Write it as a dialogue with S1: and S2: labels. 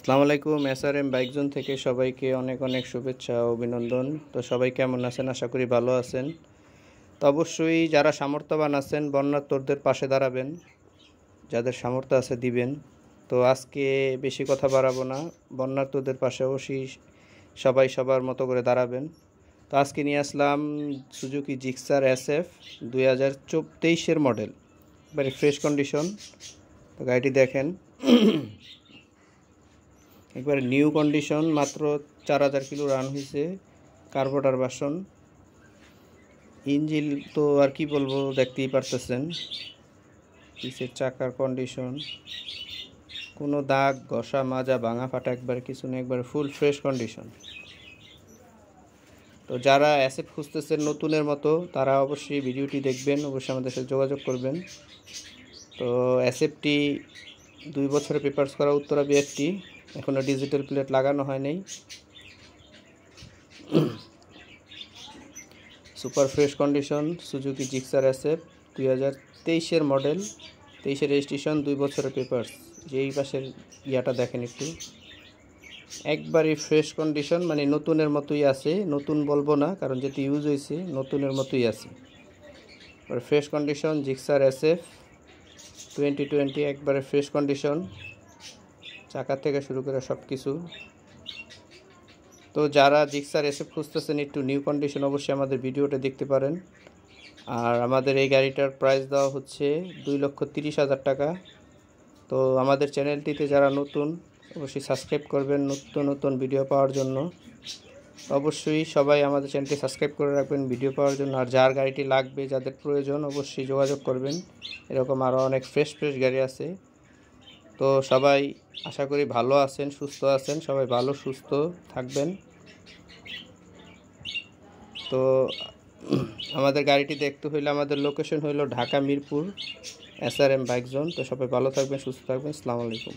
S1: আসসালামু আলাইকুম। SRM bike zone থেকে সবাইকে অনেক অনেক শুভেচ্ছা ও অভিনন্দন। তো সবাই কেমন আছেন? আশা করি ভালো আছেন। তো অবশ্যই যারা সামর্থ্যবান আছেন বন্যার্তদের পাশে দাঁড়াবেন, যাদের সামর্থ্য আছে দিবেন। তো আজকে বেশি কথা বাড়াবো না, বন্যার্তদের পাশে অবশ্যই সবাই সবার মতো করে দাঁড়াবেন। তো আজকে নিয়ে আসলাম সুজুকি জিক্সার SF 2023-এর মডেল, একবারে ফ্রেশ কন্ডিশন। তো গাড়িটি দেখেন, একবারে নিউ কন্ডিশন, মাত্র 4000 কিলো রান হয়েছে। কার্বোরেটর ভার্সন, ইঞ্জিন তো আর কি বলবো, দেখতেই পারতেছেন। পিছের চাকার কন্ডিশন, কোনো দাগ ঘষা মাজা ভাঙা ফাটা একবার কিছু নেই, একবার ফুল ফ্রেশ কন্ডিশন। তো যারা অ্যাসেট খুঁজতেছেন নতুনের মতো, তারা অবশ্যই ভিডিওটি দেখবেন, অবশ্যই আমাদের সাথে যোগাযোগ করবেন। তো অ্যাসেটটি 2 বছরের পেপারস করা, উত্তরা বিআরটি, এখনও ডিজিটাল প্লেট লাগানো হয়নি। Super fresh condition Suzuki Gixxer SF 2023-এর মডেল, 23-এর রেজিস্ট্রেশন, 2 বছরের পেপারস। যেই পাশের ইয়াটা দেখেন একটু, একবারই ফ্রেশ কন্ডিশন, মানে নতুনের মতোই আছে। নতুন বলবো না, কারণ যেটি ইউজ হয়েছে নতুনের মতোই আছে। ফ্রেশ কন্ডিশন জিক্সার SF 2020, একবারে ফ্রেশ কন্ডিশন, চাকা থেকে শুরু করে সব কিছু। তো যারা জিক্সার SF খুঁজতেছেন একটু নিউ কন্ডিশন, অবশ্যই আমাদের ভিডিওটা দেখতে পারেন। আর আমাদের এই গাড়িটার প্রাইস দেওয়া হচ্ছে 2,30,000 টাকা। তো আমাদের চ্যানেলটিতে যারা নতুন, অবশ্যই সাবস্ক্রাইব করবেন নতুন নতুন ভিডিও পাওয়ার জন্য। অবশ্যই সবাই আমাদের চ্যানেলটি সাবস্ক্রাইব করে রাখবেন ভিডিও পাওয়ার জন্য। আর যার গাড়িটি লাগবে, যাদের প্রয়োজন, অবশ্যই যোগাযোগ করবেন। এরকম আরও অনেক ফ্রেশ ফ্রেশ গাড়ি আছে। তো সবাই আশা করি ভালো আছেন, সুস্থ আছেন, সবাই ভালো সুস্থ থাকবেন। তো আমাদের গাড়িটি দেখতে হইলে আমাদের লোকেশন হইল Dhaka Mirpur, SRM bike zone. তো সবাই ভালো থাকবেন, সুস্থ থাকবেন। আসসালামু আলাইকুম।